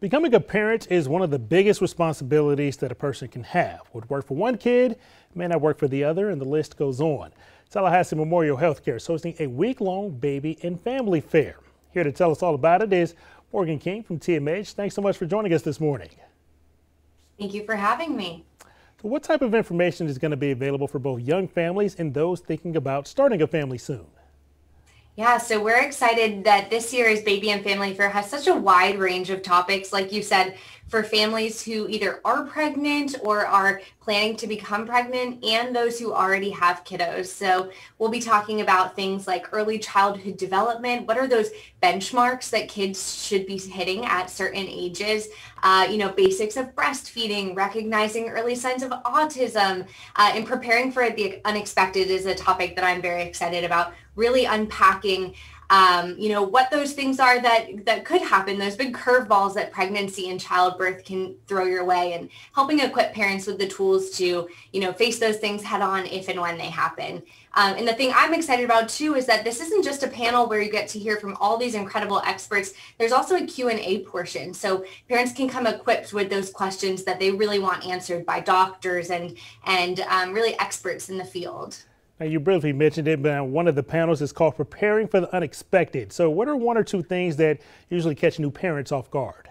Becoming a parent is one of the biggest responsibilities that a person can have. What worked for one kid may not work for the other, and the list goes on. Tallahassee Memorial Healthcare is hosting a week-long baby and family fair. Here to tell us all about it is Morgan King from TMH. Thanks so much for joining us this morning. Thank you for having me. So what type of information is going to be available for both young families and those thinking about starting a family soon? Yeah, so we're excited that this year's Baby and Family Fair has such a wide range of topics, like you said, for families who either are pregnant or are planning to become pregnant and those who already have kiddos. So we'll be talking about things like early childhood development. What are those benchmarks that kids should be hitting at certain ages? Basics of breastfeeding, recognizing early signs of autism, and preparing for the unexpected is a topic that I'm very excited about. Really unpacking what those things are that could happen, those big curveballs that pregnancy and childbirth can throw your way, and helping equip parents with the tools to, face those things head on if and when they happen. And the thing I'm excited about too is that this isn't just a panel where you get to hear from all these incredible experts. There's also a Q&A portion. So parents can come equipped with those questions that they really want answered by doctors and really experts in the field. Now, you briefly mentioned it, but one of the panels is called Preparing for the Unexpected. So what are one or two things that usually catch new parents off guard?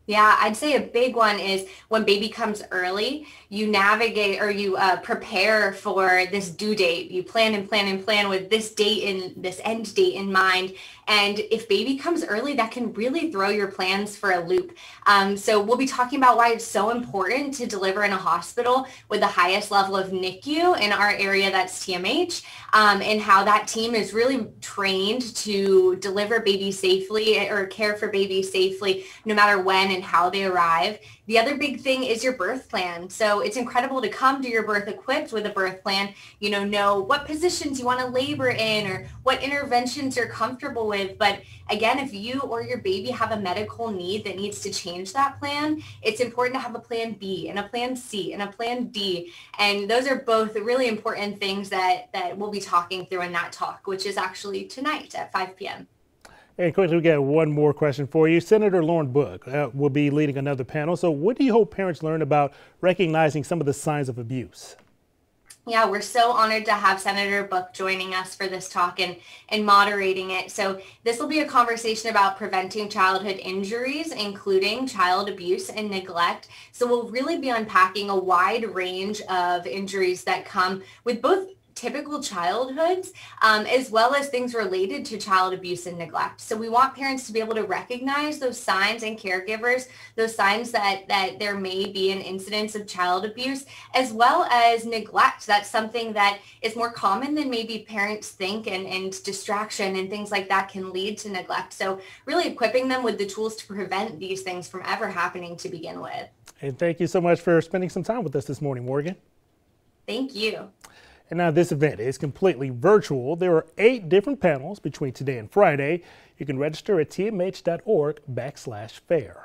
Yeah, I'd say a big one is when baby comes early, you navigate or you prepare for this due date. You plan and plan and plan with this date and this end date in mind. And if baby comes early, that can really throw your plans for a loop. So we'll be talking about why it's so important to deliver in a hospital with the highest level of NICU in our area, that's TMH, and how that team is really trained to deliver babies safely or care for babies safely, no matter when and how they arrive. The other big thing is your birth plan. So it's incredible to come to your birth equipped with a birth plan, know what positions you want to labor in or what interventions you're comfortable with. But again, if you or your baby have a medical need that needs to change that plan, it's important to have a plan B and a plan C and a plan D. And those are both really important things that we'll be talking through in that talk, which is actually tonight at 5 p.m. And quickly, we got one more question for you. Senator Lauren Book will be leading another panel. So what do you hope parents learn about recognizing some of the signs of abuse? Yeah, we're so honored to have Senator Book joining us for this talk and moderating it. So this will be a conversation about preventing childhood injuries, including child abuse and neglect. So we'll really be unpacking a wide range of injuries that come with both typical childhoods, as well as things related to child abuse and neglect. So we want parents to be able to recognize those signs, and caregivers, those signs that there may be an incidence of child abuse, as well as neglect. That's something that is more common than maybe parents think, and distraction and things like that can lead to neglect. So really equipping them with the tools to prevent these things from ever happening to begin with. And thank you so much for spending some time with us this morning, Morgan. Thank you. And now this event is completely virtual. There are 8 different panels between today and Friday. You can register at tmh.org/fair.